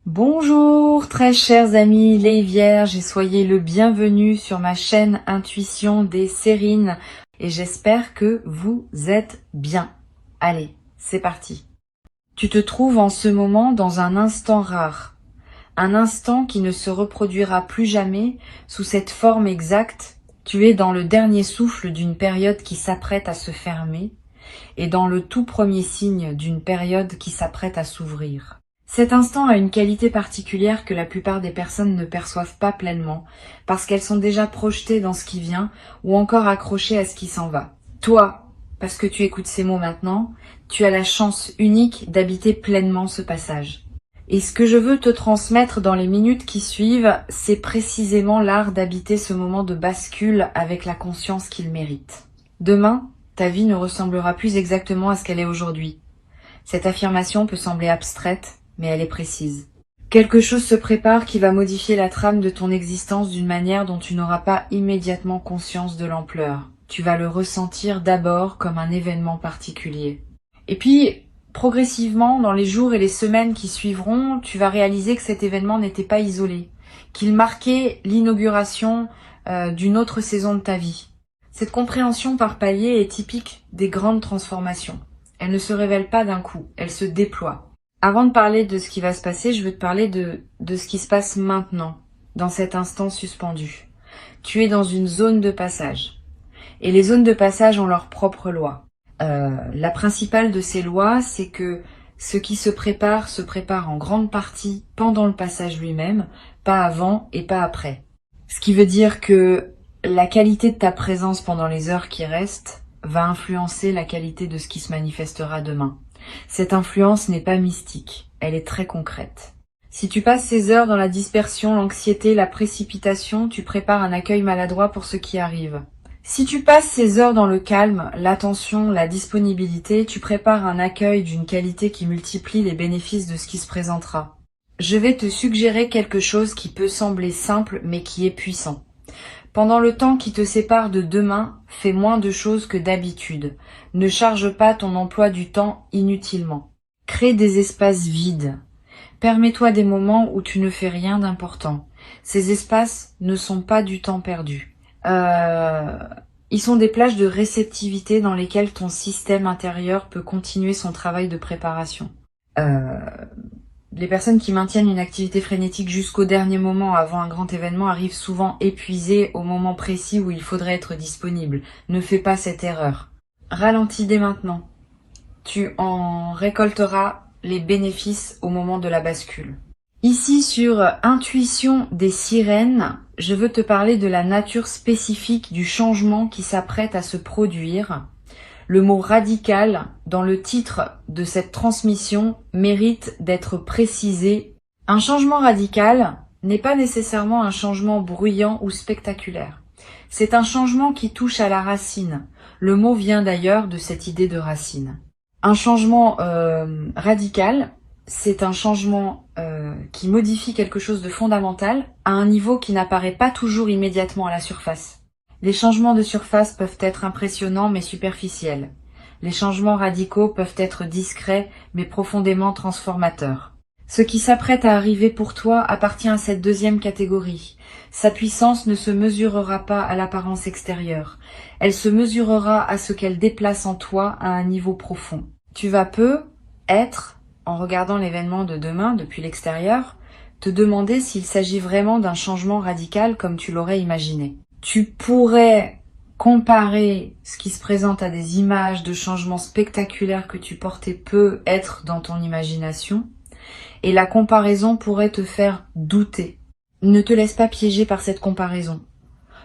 Bonjour très chers amis les vierges et soyez le bienvenu sur ma chaîne Intuition des Sérines et j'espère que vous êtes bien. Allez, c'est parti. Tu te trouves en ce moment dans un instant rare, un instant qui ne se reproduira plus jamais sous cette forme exacte. Tu es dans le dernier souffle d'une période qui s'apprête à se fermer et dans le tout premier signe d'une période qui s'apprête à s'ouvrir. Cet instant a une qualité particulière que la plupart des personnes ne perçoivent pas pleinement, parce qu'elles sont déjà projetées dans ce qui vient ou encore accrochées à ce qui s'en va. Toi, parce que tu écoutes ces mots maintenant, tu as la chance unique d'habiter pleinement ce passage. Et ce que je veux te transmettre dans les minutes qui suivent, c'est précisément l'art d'habiter ce moment de bascule avec la conscience qu'il mérite. Demain, ta vie ne ressemblera plus exactement à ce qu'elle est aujourd'hui. Cette affirmation peut sembler abstraite, mais elle est précise. Quelque chose se prépare qui va modifier la trame de ton existence d'une manière dont tu n'auras pas immédiatement conscience de l'ampleur. Tu vas le ressentir d'abord comme un événement particulier. Et puis, progressivement, dans les jours et les semaines qui suivront, tu vas réaliser que cet événement n'était pas isolé, qu'il marquait l'inauguration d'une autre saison de ta vie. Cette compréhension par palier est typique des grandes transformations. Elle ne se révèle pas d'un coup, elle se déploie. Avant de parler de ce qui va se passer, je veux te parler de ce qui se passe maintenant, dans cet instant suspendu. Tu es dans une zone de passage. Et les zones de passage ont leurs propres lois. La principale de ces lois, c'est que ce qui se prépare en grande partie pendant le passage lui-même, pas avant et pas après. Ce qui veut dire que la qualité de ta présence pendant les heures qui restent va influencer la qualité de ce qui se manifestera demain. Cette influence n'est pas mystique, elle est très concrète. Si tu passes ces heures dans la dispersion, l'anxiété, la précipitation, tu prépares un accueil maladroit pour ce qui arrive. Si tu passes ces heures dans le calme, l'attention, la disponibilité, tu prépares un accueil d'une qualité qui multiplie les bénéfices de ce qui se présentera. Je vais te suggérer quelque chose qui peut sembler simple mais qui est puissant. Pendant le temps qui te sépare de demain, fais moins de choses que d'habitude. Ne charge pas ton emploi du temps inutilement. Crée des espaces vides. Permets-toi des moments où tu ne fais rien d'important. Ces espaces ne sont pas du temps perdu. Ils sont des plages de réceptivité dans lesquelles ton système intérieur peut continuer son travail de préparation. Les personnes qui maintiennent une activité frénétique jusqu'au dernier moment avant un grand événement arrivent souvent épuisées au moment précis où il faudrait être disponible. Ne fais pas cette erreur. Ralentis dès maintenant. Tu en récolteras les bénéfices au moment de la bascule. Ici sur Intuition des Sirènes, je veux te parler de la nature spécifique du changement qui s'apprête à se produire. Le mot radical dans le titre de cette transmission mérite d'être précisé. Un changement radical n'est pas nécessairement un changement bruyant ou spectaculaire. C'est un changement qui touche à la racine. Le mot vient d'ailleurs de cette idée de racine. Un changement radical, c'est un changement qui modifie quelque chose de fondamental à un niveau qui n'apparaît pas toujours immédiatement à la surface. Les changements de surface peuvent être impressionnants mais superficiels. Les changements radicaux peuvent être discrets mais profondément transformateurs. Ce qui s'apprête à arriver pour toi appartient à cette deuxième catégorie. Sa puissance ne se mesurera pas à l'apparence extérieure. Elle se mesurera à ce qu'elle déplace en toi à un niveau profond. Tu vas être, en regardant l'événement de demain depuis l'extérieur, te demander s'il s'agit vraiment d'un changement radical comme tu l'aurais imaginé. Tu pourrais comparer ce qui se présente à des images de changements spectaculaires que tu portais peu être dans ton imagination, et la comparaison pourrait te faire douter. Ne te laisse pas piéger par cette comparaison.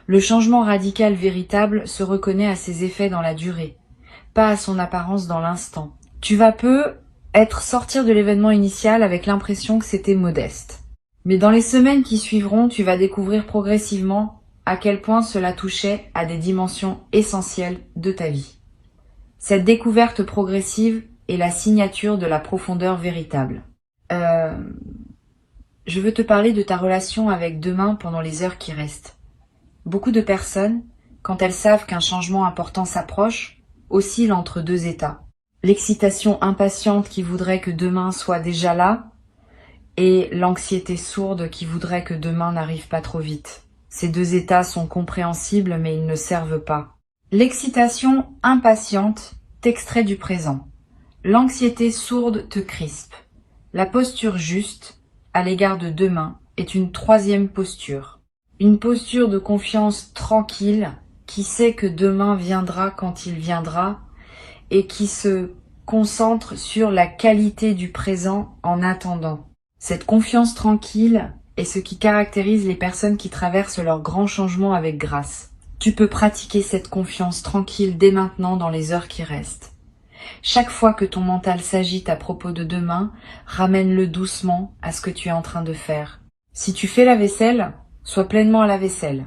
Le changement radical véritable se reconnaît à ses effets dans la durée, pas à son apparence dans l'instant. Tu vas sortir de l'événement initial avec l'impression que c'était modeste. Mais dans les semaines qui suivront, tu vas découvrir progressivement à quel point cela touchait à des dimensions essentielles de ta vie. Cette découverte progressive est la signature de la profondeur véritable. Je veux te parler de ta relation avec demain pendant les heures qui restent. Beaucoup de personnes, quand elles savent qu'un changement important s'approche, oscillent entre deux états. L'excitation impatiente qui voudrait que demain soit déjà là et l'anxiété sourde qui voudrait que demain n'arrive pas trop vite. Ces deux états sont compréhensibles mais ils ne servent pas. L'excitation impatiente t'extrait du présent. L'anxiété sourde te crispe. La posture juste, à l'égard de demain, est une troisième posture. Une posture de confiance tranquille, qui sait que demain viendra quand il viendra, et qui se concentre sur la qualité du présent en attendant. Cette confiance tranquille est ce qui caractérise les personnes qui traversent leurs grands changements avec grâce. Tu peux pratiquer cette confiance tranquille dès maintenant dans les heures qui restent. Chaque fois que ton mental s'agite à propos de demain, ramène-le doucement à ce que tu es en train de faire. Si tu fais la vaisselle, sois pleinement à la vaisselle.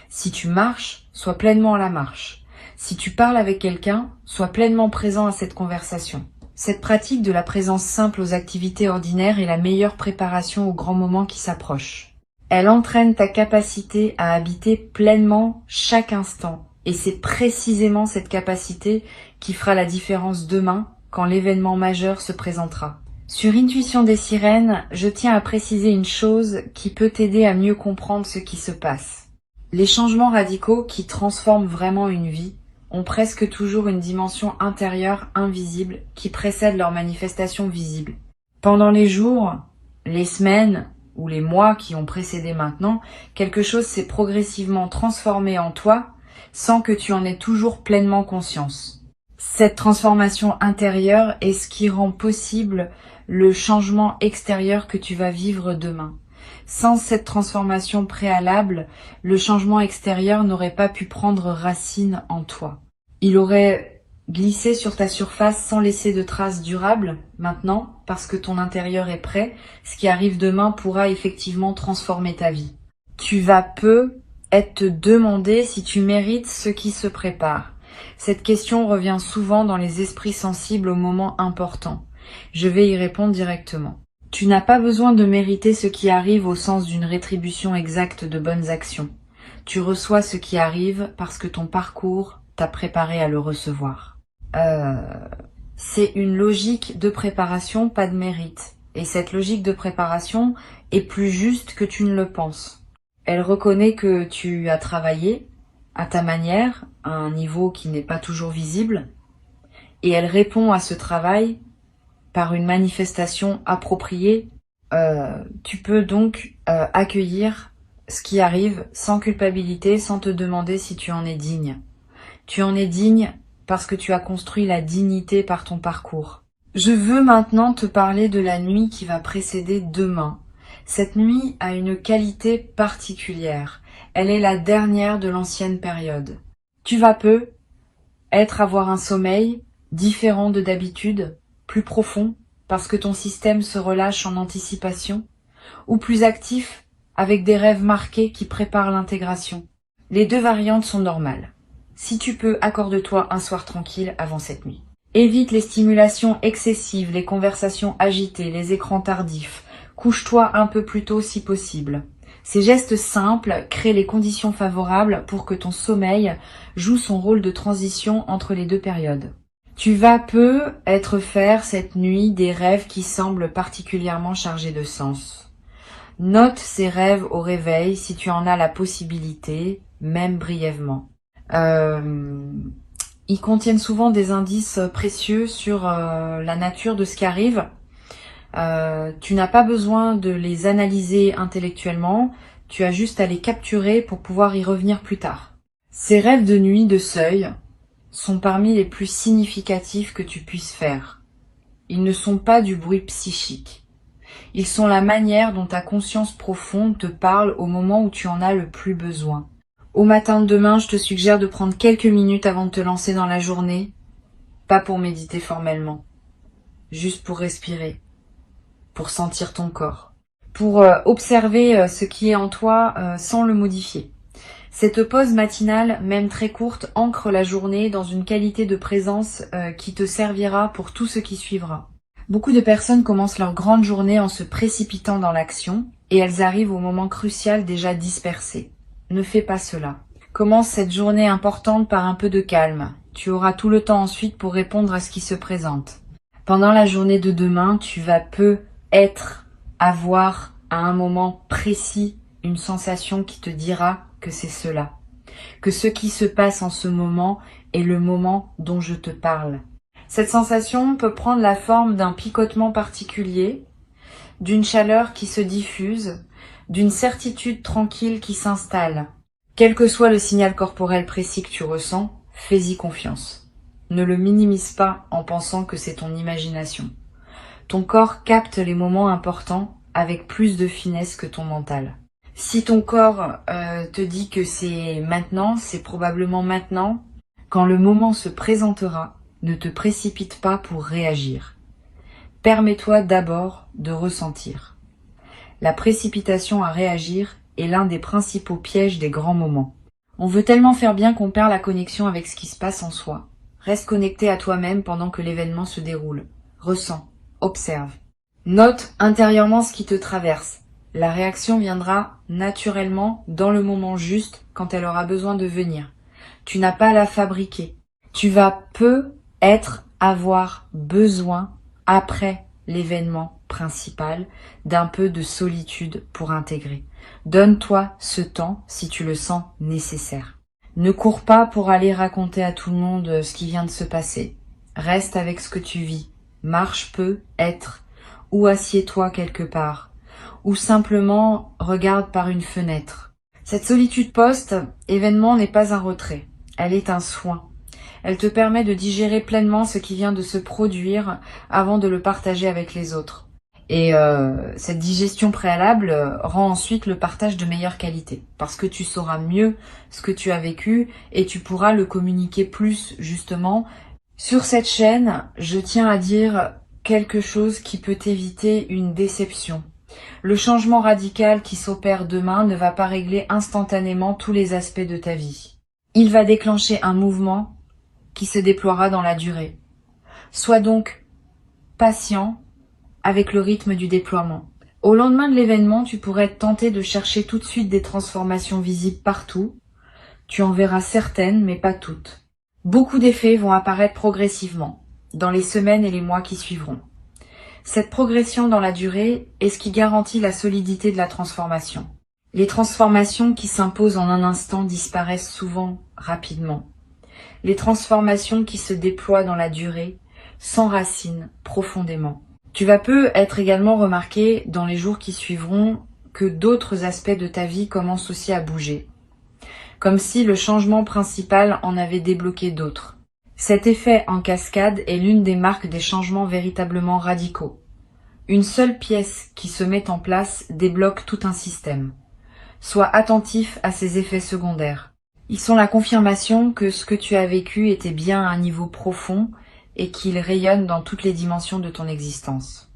Si tu marches, sois pleinement à la marche. Si tu parles avec quelqu'un, sois pleinement présent à cette conversation. Cette pratique de la présence simple aux activités ordinaires est la meilleure préparation aux grands moments qui s'approchent. Elle entraîne ta capacité à habiter pleinement chaque instant. Et c'est précisément cette capacité qui fera la différence demain quand l'événement majeur se présentera. Sur Intuition des sirènes, je tiens à préciser une chose qui peut t'aider à mieux comprendre ce qui se passe. Les changements radicaux qui transforment vraiment une vie ont presque toujours une dimension intérieure invisible qui précède leur manifestation visible. Pendant les jours, les semaines ou les mois qui ont précédé maintenant, quelque chose s'est progressivement transformé en toi sans que tu en aies toujours pleinement conscience. Cette transformation intérieure est ce qui rend possible le changement extérieur que tu vas vivre demain. Sans cette transformation préalable, le changement extérieur n'aurait pas pu prendre racine en toi. Il aurait glissé sur ta surface sans laisser de traces durables. Maintenant, parce que ton intérieur est prêt, ce qui arrive demain pourra effectivement transformer ta vie. Tu vas peu te demander si tu mérites ce qui se prépare. Cette question revient souvent dans les esprits sensibles aux moments importants. Je vais y répondre directement. Tu n'as pas besoin de mériter ce qui arrive au sens d'une rétribution exacte de bonnes actions. Tu reçois ce qui arrive parce que ton parcours t'a préparé à le recevoir. C'est une logique de préparation, pas de mérite. Et cette logique de préparation est plus juste que tu ne le penses. Elle reconnaît que tu as travaillé à ta manière, à un niveau qui n'est pas toujours visible, et elle répond à ce travail par une manifestation appropriée. Tu peux donc accueillir ce qui arrive sans culpabilité, sans te demander si tu en es digne. Tu en es digne parce que tu as construit la dignité par ton parcours. Je veux maintenant te parler de la nuit qui va précéder demain. Cette nuit a une qualité particulière. Elle est la dernière de l'ancienne période. Tu vas peu avoir un sommeil différent de d'habitude, plus profond, parce que ton système se relâche en anticipation, ou plus actif, avec des rêves marqués qui préparent l'intégration. Les deux variantes sont normales. Si tu peux, accorde-toi un soir tranquille avant cette nuit. Évite les stimulations excessives, les conversations agitées, les écrans tardifs. Couche-toi un peu plus tôt si possible. Ces gestes simples créent les conditions favorables pour que ton sommeil joue son rôle de transition entre les deux périodes. Tu vas peu faire cette nuit des rêves qui semblent particulièrement chargés de sens. Note ces rêves au réveil si tu en as la possibilité, même brièvement. Ils contiennent souvent des indices précieux sur la nature de ce qui arrive. Tu n'as pas besoin de les analyser intellectuellement, tu as juste à les capturer pour pouvoir y revenir plus tard. Ces rêves de nuit de seuil sont parmi les plus significatifs que tu puisses faire. Ils ne sont pas du bruit psychique. Ils sont la manière dont ta conscience profonde te parle au moment où tu en as le plus besoin. Au matin de demain, je te suggère de prendre quelques minutes avant de te lancer dans la journée, pas pour méditer formellement, juste pour respirer, pour sentir ton corps, pour observer ce qui est en toi sans le modifier. Cette pause matinale, même très courte, ancre la journée dans une qualité de présence qui te servira pour tout ce qui suivra. Beaucoup de personnes commencent leur grande journée en se précipitant dans l'action et elles arrivent au moment crucial déjà dispersées. Ne fais pas cela. Commence cette journée importante par un peu de calme. Tu auras tout le temps ensuite pour répondre à ce qui se présente. Pendant la journée de demain, tu vas peu être avoir à un moment précis une sensation qui te dira que c'est cela, que ce qui se passe en ce moment est le moment dont je te parle. Cette sensation peut prendre la forme d'un picotement particulier, d'une chaleur qui se diffuse, d'une certitude tranquille qui s'installe. Quel que soit le signal corporel précis que tu ressens, fais-y confiance. Ne le minimise pas en pensant que c'est ton imagination. Ton corps capte les moments importants avec plus de finesse que ton mental. Si ton corps te dit que c'est maintenant, c'est probablement maintenant. Quand le moment se présentera, ne te précipite pas pour réagir. Permets-toi d'abord de ressentir. La précipitation à réagir est l'un des principaux pièges des grands moments. On veut tellement faire bien qu'on perd la connexion avec ce qui se passe en soi. Reste connecté à toi-même pendant que l'événement se déroule. Ressens, observe. Note intérieurement ce qui te traverse. La réaction viendra naturellement dans le moment juste quand elle aura besoin de venir. Tu n'as pas à la fabriquer. Tu vas avoir besoin, après l'événement principal, d'un peu de solitude pour intégrer. Donne-toi ce temps si tu le sens nécessaire. Ne cours pas pour aller raconter à tout le monde ce qui vient de se passer. Reste avec ce que tu vis. Marche peu, être, ou assieds-toi quelque part, ou simplement regarde par une fenêtre. Cette solitude post-événement n'est pas un retrait, elle est un soin. Elle te permet de digérer pleinement ce qui vient de se produire avant de le partager avec les autres. Et cette digestion préalable rend ensuite le partage de meilleure qualité, parce que tu sauras mieux ce que tu as vécu et tu pourras le communiquer plus justement. Sur cette chaîne, je tiens à dire quelque chose qui peut éviter une déception. Le changement radical qui s'opère demain ne va pas régler instantanément tous les aspects de ta vie. Il va déclencher un mouvement qui se déploiera dans la durée. Sois donc patient avec le rythme du déploiement. Au lendemain de l'événement, tu pourrais être tenté de chercher tout de suite des transformations visibles partout. Tu en verras certaines, mais pas toutes. Beaucoup d'effets vont apparaître progressivement, dans les semaines et les mois qui suivront. Cette progression dans la durée est ce qui garantit la solidité de la transformation. Les transformations qui s'imposent en un instant disparaissent souvent rapidement. Les transformations qui se déploient dans la durée s'enracinent profondément. Tu vas peu être également remarqué dans les jours qui suivront que d'autres aspects de ta vie commencent aussi à bouger, comme si le changement principal en avait débloqué d'autres. Cet effet en cascade est l'une des marques des changements véritablement radicaux. Une seule pièce qui se met en place débloque tout un système. Sois attentif à ces effets secondaires. Ils sont la confirmation que ce que tu as vécu était bien à un niveau profond et qu'il rayonne dans toutes les dimensions de ton existence.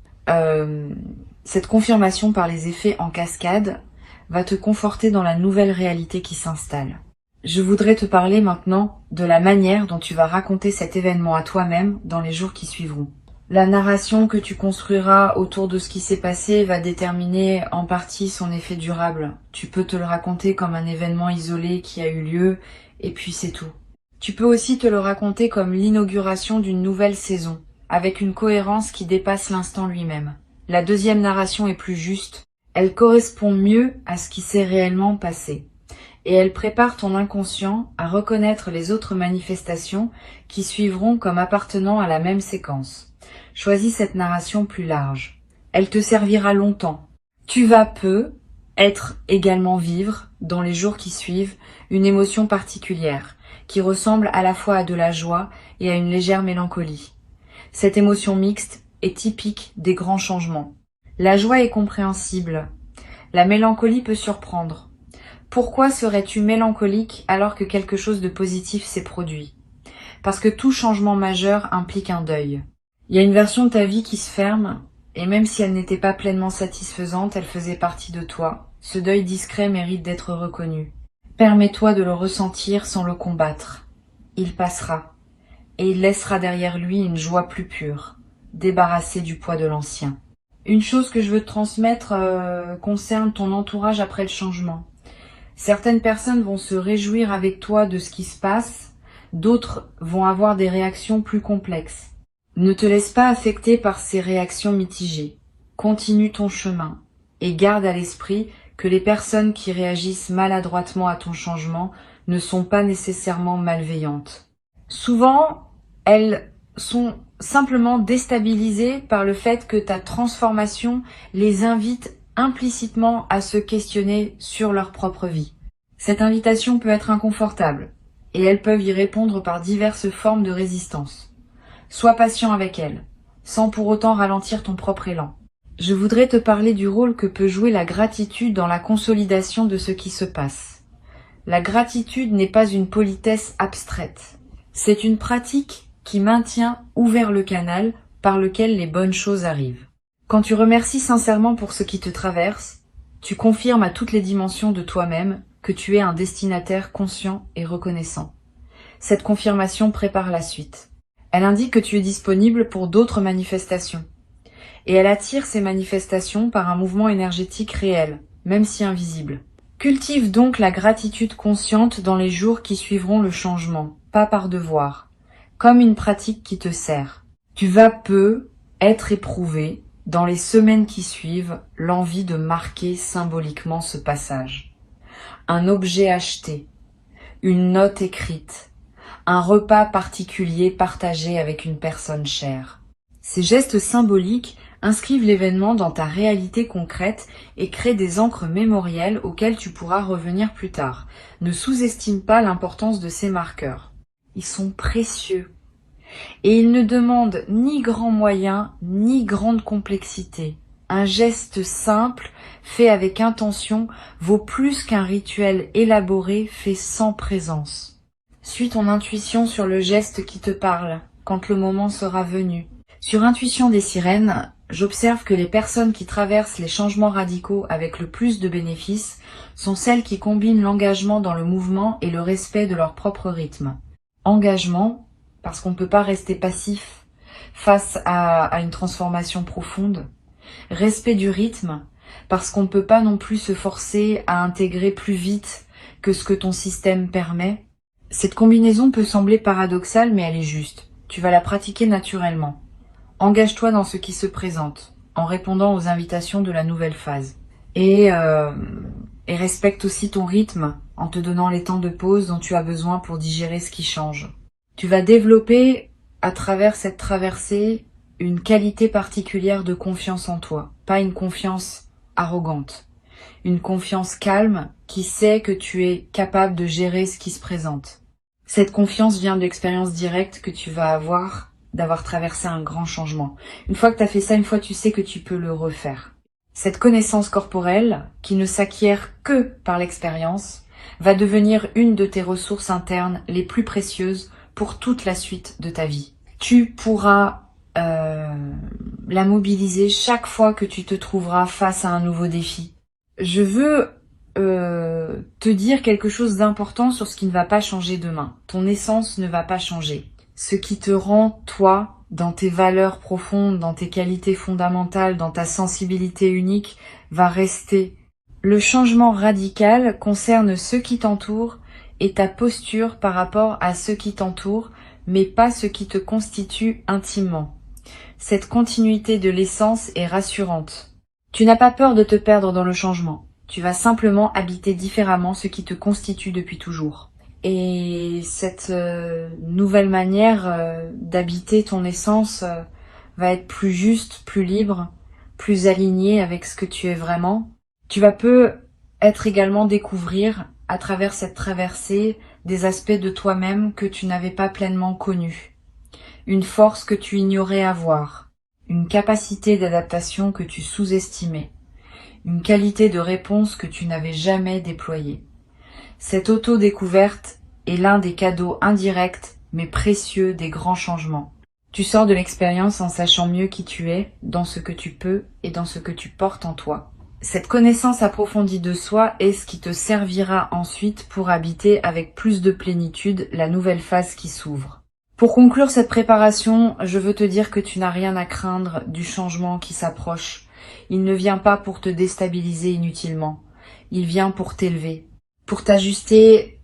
Cette confirmation par les effets en cascade va te conforter dans la nouvelle réalité qui s'installe. Je voudrais te parler maintenant de la manière dont tu vas raconter cet événement à toi-même dans les jours qui suivront. La narration que tu construiras autour de ce qui s'est passé va déterminer en partie son effet durable. Tu peux te le raconter comme un événement isolé qui a eu lieu et puis c'est tout. Tu peux aussi te le raconter comme l'inauguration d'une nouvelle saison, avec une cohérence qui dépasse l'instant lui-même. La deuxième narration est plus juste, elle correspond mieux à ce qui s'est réellement passé. Et elle prépare ton inconscient à reconnaître les autres manifestations qui suivront comme appartenant à la même séquence. Choisis cette narration plus large. Elle te servira longtemps. Tu vas être également vivre, dans les jours qui suivent, une émotion particulière, qui ressemble à la fois à de la joie et à une légère mélancolie. Cette émotion mixte est typique des grands changements. La joie est compréhensible. La mélancolie peut surprendre. Pourquoi serais-tu mélancolique alors que quelque chose de positif s'est produit? Parce que tout changement majeur implique un deuil. Il y a une version de ta vie qui se ferme, et même si elle n'était pas pleinement satisfaisante, elle faisait partie de toi. Ce deuil discret mérite d'être reconnu. Permets-toi de le ressentir sans le combattre. Il passera, et il laissera derrière lui une joie plus pure, débarrassée du poids de l'ancien. Une chose que je veux te transmettre concerne ton entourage après le changement. Certaines personnes vont se réjouir avec toi de ce qui se passe, d'autres vont avoir des réactions plus complexes. Ne te laisse pas affecter par ces réactions mitigées. continue ton chemin et garde à l'esprit que les personnes qui réagissent maladroitement à ton changement ne sont pas nécessairement malveillantes. Souvent, elles sont simplement déstabilisées par le fait que ta transformation les invite implicitement à se questionner sur leur propre vie. Cette invitation peut être inconfortable, et elles peuvent y répondre par diverses formes de résistance. Sois patient avec elles, sans pour autant ralentir ton propre élan. Je voudrais te parler du rôle que peut jouer la gratitude dans la consolidation de ce qui se passe. La gratitude n'est pas une politesse abstraite. C'est une pratique qui maintient ouvert le canal par lequel les bonnes choses arrivent. Quand tu remercies sincèrement pour ce qui te traverse, tu confirmes à toutes les dimensions de toi-même que tu es un destinataire conscient et reconnaissant. Cette confirmation prépare la suite. Elle indique que tu es disponible pour d'autres manifestations. Et elle attire ces manifestations par un mouvement énergétique réel, même si invisible. Cultive donc la gratitude consciente dans les jours qui suivront le changement, pas par devoir, comme une pratique qui te sert. Tu vas peu être éprouvé, dans les semaines qui suivent, l'envie de marquer symboliquement ce passage. Un objet acheté, une note écrite, un repas particulier partagé avec une personne chère. Ces gestes symboliques inscrivent l'événement dans ta réalité concrète et créent des ancres mémorielles auxquelles tu pourras revenir plus tard. Ne sous-estime pas l'importance de ces marqueurs. Ils sont précieux. Et ils ne demandent ni grands moyens, ni grande complexité. Un geste simple, fait avec intention, vaut plus qu'un rituel élaboré fait sans présence. Suis ton intuition sur le geste qui te parle, quand le moment sera venu. Sur Intuition des sirènes, j'observe que les personnes qui traversent les changements radicaux avec le plus de bénéfices sont celles qui combinent l'engagement dans le mouvement et le respect de leur propre rythme. Engagement, parce qu'on ne peut pas rester passif face à une transformation profonde. Respect du rythme, parce qu'on ne peut pas non plus se forcer à intégrer plus vite que ce que ton système permet. Cette combinaison peut sembler paradoxale, mais elle est juste. Tu vas la pratiquer naturellement. Engage-toi dans ce qui se présente, en répondant aux invitations de la nouvelle phase. Et respecte aussi ton rythme, en te donnant les temps de pause dont tu as besoin pour digérer ce qui change. Tu vas développer, à travers cette traversée, une qualité particulière de confiance en toi. Pas une confiance arrogante. Une confiance calme qui sait que tu es capable de gérer ce qui se présente. Cette confiance vient de l'expérience directe que tu vas avoir d'avoir traversé un grand changement. Une fois que tu as fait ça, une fois tu sais que tu peux le refaire. Cette connaissance corporelle, qui ne s'acquiert que par l'expérience, va devenir une de tes ressources internes les plus précieuses pour toute la suite de ta vie. Tu pourras la mobiliser chaque fois que tu te trouveras face à un nouveau défi. Je veux te dire quelque chose d'important sur ce qui ne va pas changer demain. Ton essence ne va pas changer. Ce qui te rend, toi, dans tes valeurs profondes, dans tes qualités fondamentales, dans ta sensibilité unique, va rester. Le changement radical concerne ceux qui t'entourent et ta posture par rapport à ceux qui t'entourent, mais pas ce qui te constitue intimement. Cette continuité de l'essence est rassurante. Tu n'as pas peur de te perdre dans le changement. Tu vas simplement habiter différemment ce qui te constitue depuis toujours. Et cette nouvelle manière d'habiter ton essence va être plus juste, plus libre, plus alignée avec ce que tu es vraiment. Tu vas peu être également découvrir à travers cette traversée des aspects de toi-même que tu n'avais pas pleinement connus. Une force que tu ignorais avoir, une capacité d'adaptation que tu sous-estimais, une qualité de réponse que tu n'avais jamais déployée. Cette auto-découverte est l'un des cadeaux indirects mais précieux des grands changements. Tu sors de l'expérience en sachant mieux qui tu es, dans ce que tu peux et dans ce que tu portes en toi. Cette connaissance approfondie de soi est ce qui te servira ensuite pour habiter avec plus de plénitude la nouvelle phase qui s'ouvre. Pour conclure cette préparation, je veux te dire que tu n'as rien à craindre du changement qui s'approche. Il ne vient pas pour te déstabiliser inutilement. Il vient pour t'élever, pour t'ajuster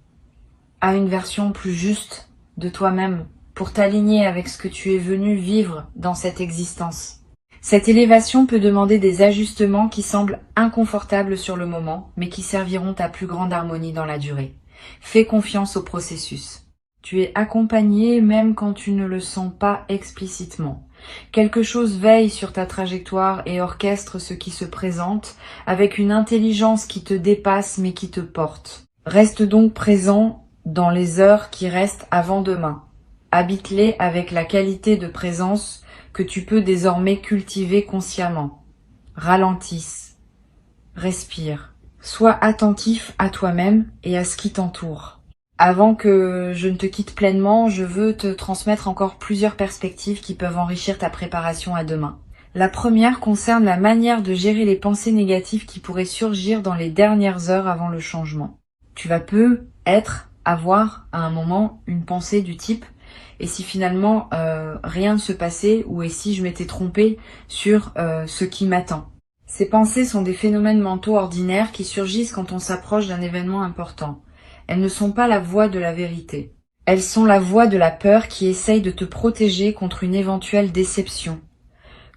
à une version plus juste de toi-même, pour t'aligner avec ce que tu es venu vivre dans cette existence. Cette élévation peut demander des ajustements qui semblent inconfortables sur le moment, mais qui serviront à plus grande harmonie dans la durée. Fais confiance au processus. Tu es accompagné même quand tu ne le sens pas explicitement. Quelque chose veille sur ta trajectoire et orchestre ce qui se présente avec une intelligence qui te dépasse mais qui te porte. Reste donc présent dans les heures qui restent avant demain. Habite-les avec la qualité de présence que tu peux désormais cultiver consciemment. Ralentisse. Respire. Sois attentif à toi-même et à ce qui t'entoure. Avant que je ne te quitte pleinement, je veux te transmettre encore plusieurs perspectives qui peuvent enrichir ta préparation à demain. La première concerne la manière de gérer les pensées négatives qui pourraient surgir dans les dernières heures avant le changement. Tu vas avoir à un moment une pensée du type « et si finalement rien ne se passait ou et si je m'étais trompée sur ce qui m'attend ». Ces pensées sont des phénomènes mentaux ordinaires qui surgissent quand on s'approche d'un événement important. Elles ne sont pas la voix de la vérité. Elles sont la voix de la peur qui essaye de te protéger contre une éventuelle déception.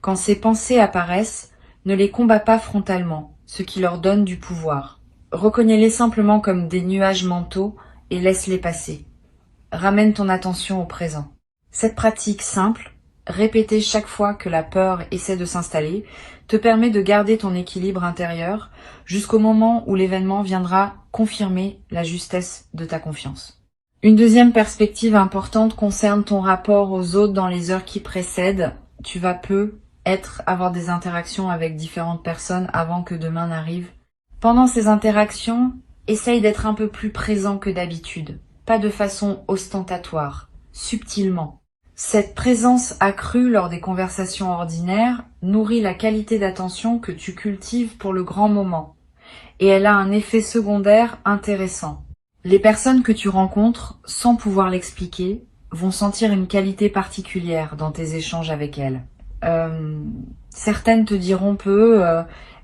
Quand ces pensées apparaissent, ne les combats pas frontalement, ce qui leur donne du pouvoir. Reconnais-les simplement comme des nuages mentaux et laisse-les passer. Ramène ton attention au présent. Cette pratique simple, répétée chaque fois que la peur essaie de s'installer, te permet de garder ton équilibre intérieur jusqu'au moment où l'événement viendra confirmer la justesse de ta confiance. Une deuxième perspective importante concerne ton rapport aux autres dans les heures qui précèdent. Tu vas avoir des interactions avec différentes personnes avant que demain n'arrive. Pendant ces interactions, essaye d'être un peu plus présent que d'habitude, pas de façon ostentatoire, subtilement. Cette présence accrue lors des conversations ordinaires nourrit la qualité d'attention que tu cultives pour le grand moment, et elle a un effet secondaire intéressant. Les personnes que tu rencontres, sans pouvoir l'expliquer, vont sentir une qualité particulière dans tes échanges avec elles. Certaines te diront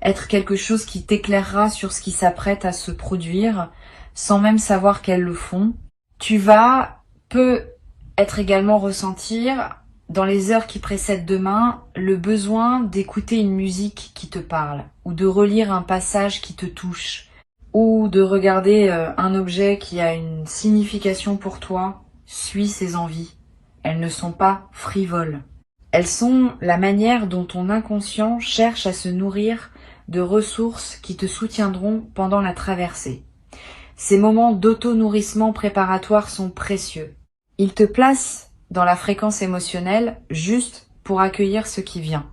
être quelque chose qui t'éclairera sur ce qui s'apprête à se produire, sans même savoir qu'elles le font. Tu vas être également ressentir, dans les heures qui précèdent demain, le besoin d'écouter une musique qui te parle, ou de relire un passage qui te touche, ou de regarder un objet qui a une signification pour toi. Suis ces envies. Elles ne sont pas frivoles. Elles sont la manière dont ton inconscient cherche à se nourrir de ressources qui te soutiendront pendant la traversée. Ces moments d'auto-nourrissement préparatoire sont précieux. Ils te placent dans la fréquence émotionnelle juste pour accueillir ce qui vient.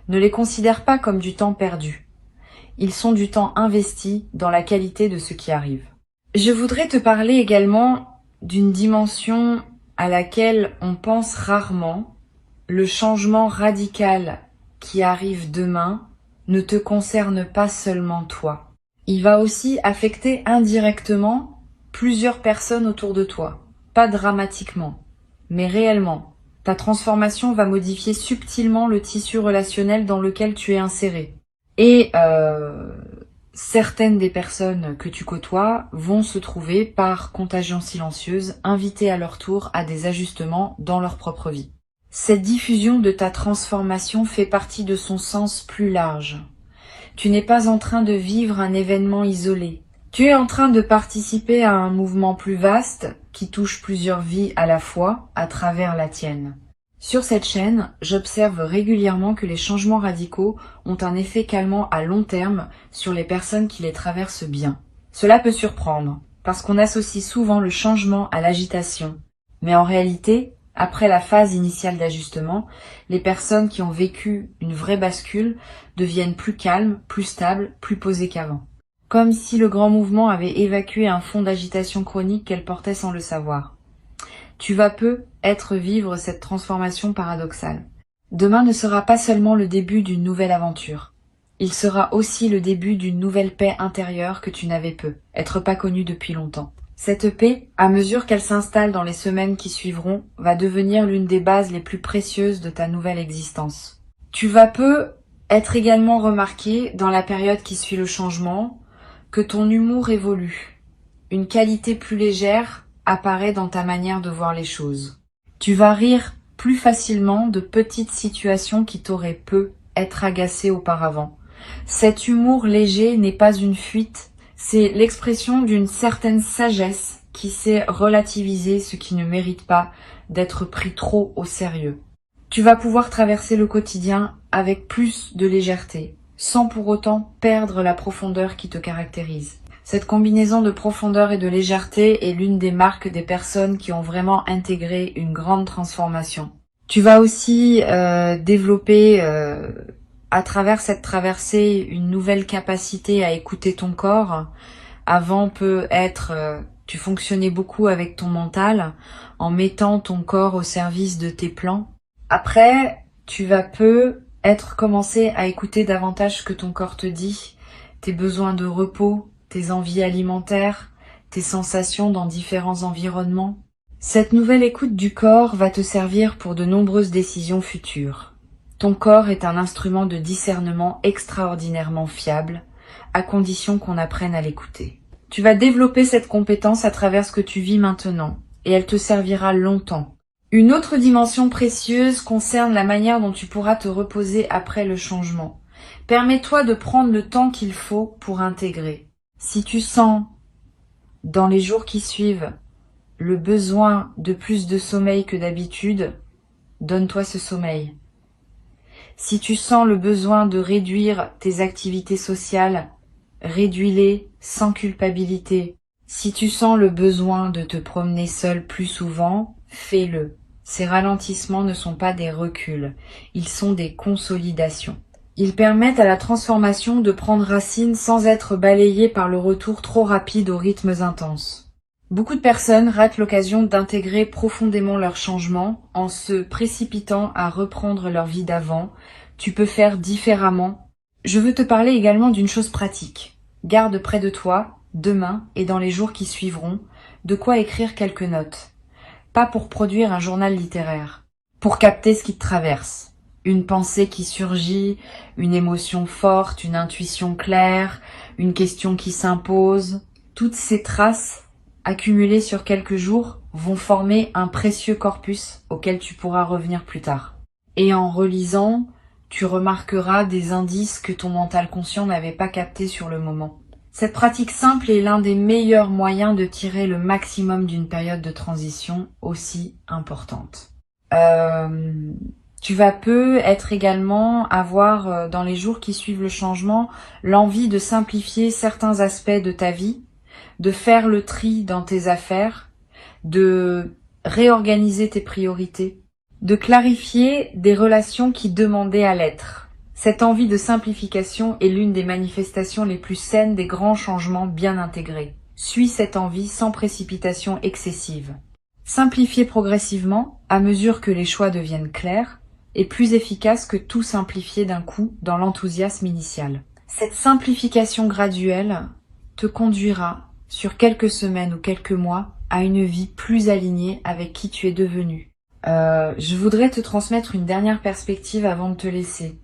Ne les considère pas comme du temps perdu. Ils sont du temps investi dans la qualité de ce qui arrive. Je voudrais te parler également d'une dimension à laquelle on pense rarement. Le changement radical qui arrive demain ne te concerne pas seulement toi. Il va aussi affecter indirectement plusieurs personnes autour de toi. Pas dramatiquement, mais réellement. Ta transformation va modifier subtilement le tissu relationnel dans lequel tu es inséré. Et certaines des personnes que tu côtoies vont se trouver, par contagion silencieuse, invitées à leur tour à des ajustements dans leur propre vie. Cette diffusion de ta transformation fait partie de son sens plus large. Tu n'es pas en train de vivre un événement isolé. Tu es en train de participer à un mouvement plus vaste qui touche plusieurs vies à la fois à travers la tienne. Sur cette chaîne, j'observe régulièrement que les changements radicaux ont un effet calmant à long terme sur les personnes qui les traversent bien. Cela peut surprendre, parce qu'on associe souvent le changement à l'agitation. Mais en réalité, après la phase initiale d'ajustement, les personnes qui ont vécu une vraie bascule deviennent plus calmes, plus stables, plus posées qu'avant. Comme si le grand mouvement avait évacué un fond d'agitation chronique qu'elle portait sans le savoir. Tu vas vivre cette transformation paradoxale. Demain ne sera pas seulement le début d'une nouvelle aventure. Il sera aussi le début d'une nouvelle paix intérieure que tu n'avais être pas connue depuis longtemps. Cette paix, à mesure qu'elle s'installe dans les semaines qui suivront, va devenir l'une des bases les plus précieuses de ta nouvelle existence. Tu vas être également remarqué dans la période qui suit le changement, que ton humour évolue. Une qualité plus légère apparaît dans ta manière de voir les choses. Tu vas rire plus facilement de petites situations qui t'auraient peu être agacées auparavant. Cet humour léger n'est pas une fuite, c'est l'expression d'une certaine sagesse qui sait relativiser ce qui ne mérite pas d'être pris trop au sérieux. Tu vas pouvoir traverser le quotidien avec plus de légèreté, sans pour autant perdre la profondeur qui te caractérise. Cette combinaison de profondeur et de légèreté est l'une des marques des personnes qui ont vraiment intégré une grande transformation. Tu vas aussi développer à travers cette traversée une nouvelle capacité à écouter ton corps. Avant peut être, tu fonctionnais beaucoup avec ton mental en mettant ton corps au service de tes plans. Après, tu vas commencer à écouter davantage ce que ton corps te dit, tes besoins de repos, tes envies alimentaires, tes sensations dans différents environnements. Cette nouvelle écoute du corps va te servir pour de nombreuses décisions futures. Ton corps est un instrument de discernement extraordinairement fiable, à condition qu'on apprenne à l'écouter. Tu vas développer cette compétence à travers ce que tu vis maintenant, et elle te servira longtemps. Une autre dimension précieuse concerne la manière dont tu pourras te reposer après le changement. Permets-toi de prendre le temps qu'il faut pour intégrer. Si tu sens, dans les jours qui suivent, le besoin de plus de sommeil que d'habitude, donne-toi ce sommeil. Si tu sens le besoin de réduire tes activités sociales, réduis-les sans culpabilité. Si tu sens le besoin de te promener seul plus souvent, fais-le. Ces ralentissements ne sont pas des reculs, ils sont des consolidations. Ils permettent à la transformation de prendre racine sans être balayée par le retour trop rapide aux rythmes intenses. Beaucoup de personnes ratent l'occasion d'intégrer profondément leur changement en se précipitant à reprendre leur vie d'avant. Tu peux faire différemment. Je veux te parler également d'une chose pratique. Garde près de toi, demain et dans les jours qui suivront, de quoi écrire quelques notes. Pas pour produire un journal littéraire, pour capter ce qui te traverse. Une pensée qui surgit, une émotion forte, une intuition claire, une question qui s'impose. Toutes ces traces accumulées sur quelques jours vont former un précieux corpus auquel tu pourras revenir plus tard. Et en relisant, tu remarqueras des indices que ton mental conscient n'avait pas captés sur le moment. Cette pratique simple est l'un des meilleurs moyens de tirer le maximum d'une période de transition aussi importante. Tu vas être également avoir, dans les jours qui suivent le changement, l'envie de simplifier certains aspects de ta vie, de faire le tri dans tes affaires, de réorganiser tes priorités, de clarifier des relations qui demandaient à l'être. Cette envie de simplification est l'une des manifestations les plus saines des grands changements bien intégrés. Suis cette envie sans précipitation excessive. Simplifier progressivement, à mesure que les choix deviennent clairs, est plus efficace que tout simplifier d'un coup dans l'enthousiasme initial. Cette simplification graduelle te conduira, sur quelques semaines ou quelques mois, à une vie plus alignée avec qui tu es devenu. Je voudrais te transmettre une dernière perspective avant de te laisser.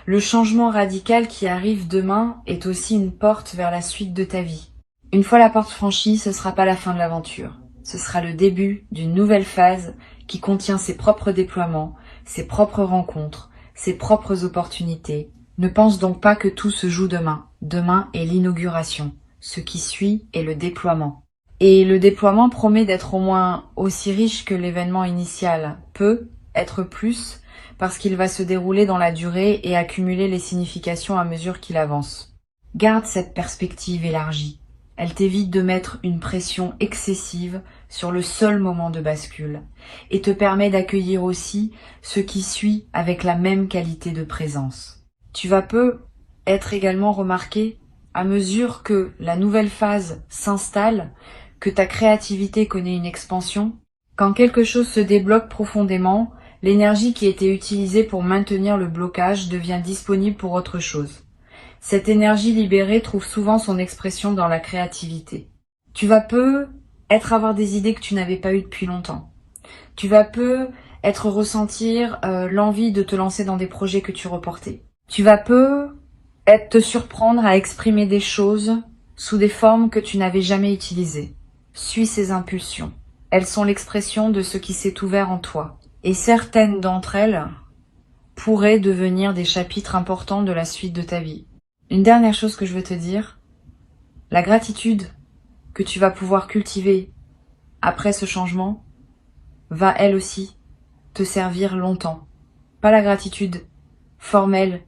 Le changement radical qui arrive demain est aussi une porte vers la suite de ta vie. Une fois la porte franchie, ce sera pas la fin de l'aventure. Ce sera le début d'une nouvelle phase qui contient ses propres déploiements, ses propres rencontres, ses propres opportunités. Ne pense donc pas que tout se joue demain. Demain est l'inauguration. Ce qui suit est le déploiement. Et le déploiement promet d'être au moins aussi riche que l'événement initial. Peut être plus, parce qu'il va se dérouler dans la durée et accumuler les significations à mesure qu'il avance. Garde cette perspective élargie. Elle t'évite de mettre une pression excessive sur le seul moment de bascule et te permet d'accueillir aussi ce qui suit avec la même qualité de présence. Tu vas être également remarqué à mesure que la nouvelle phase s'installe, que ta créativité connaît une expansion, quand quelque chose se débloque profondément, l'énergie qui était utilisée pour maintenir le blocage devient disponible pour autre chose. Cette énergie libérée trouve souvent son expression dans la créativité. Tu vas avoir des idées que tu n'avais pas eues depuis longtemps. Tu vas ressentir l'envie de te lancer dans des projets que tu reportais. Tu vas te surprendre à exprimer des choses sous des formes que tu n'avais jamais utilisées. Suis ces impulsions. Elles sont l'expression de ce qui s'est ouvert en toi. Et certaines d'entre elles pourraient devenir des chapitres importants de la suite de ta vie. Une dernière chose que je veux te dire, la gratitude que tu vas pouvoir cultiver après ce changement va elle aussi te servir longtemps. Pas la gratitude formelle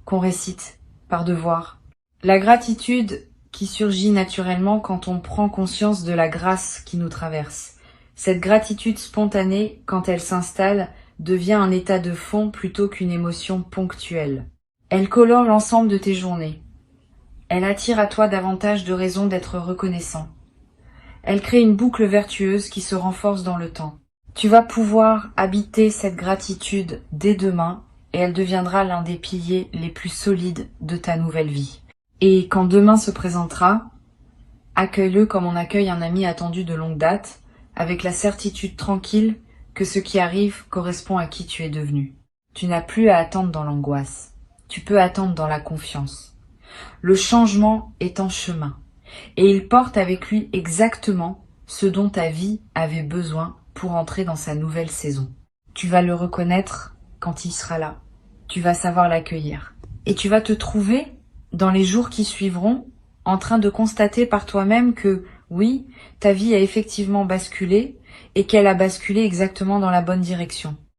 qu'on récite par devoir. La gratitude qui surgit naturellement quand on prend conscience de la grâce qui nous traverse. Cette gratitude spontanée, quand elle s'installe, devient un état de fond plutôt qu'une émotion ponctuelle. Elle colore l'ensemble de tes journées. Elle attire à toi davantage de raisons d'être reconnaissant. Elle crée une boucle vertueuse qui se renforce dans le temps. Tu vas pouvoir habiter cette gratitude dès demain et elle deviendra l'un des piliers les plus solides de ta nouvelle vie. Et quand demain se présentera, accueille-le comme on accueille un ami attendu de longue date, avec la certitude tranquille que ce qui arrive correspond à qui tu es devenu. Tu n'as plus à attendre dans l'angoisse. Tu peux attendre dans la confiance. Le changement est en chemin et il porte avec lui exactement ce dont ta vie avait besoin pour entrer dans sa nouvelle saison. Tu vas le reconnaître quand il sera là. Tu vas savoir l'accueillir. Et tu vas te trouver, dans les jours qui suivront, en train de constater par toi-même que, oui, ta vie a effectivement basculé et qu'elle a basculé exactement dans la bonne direction.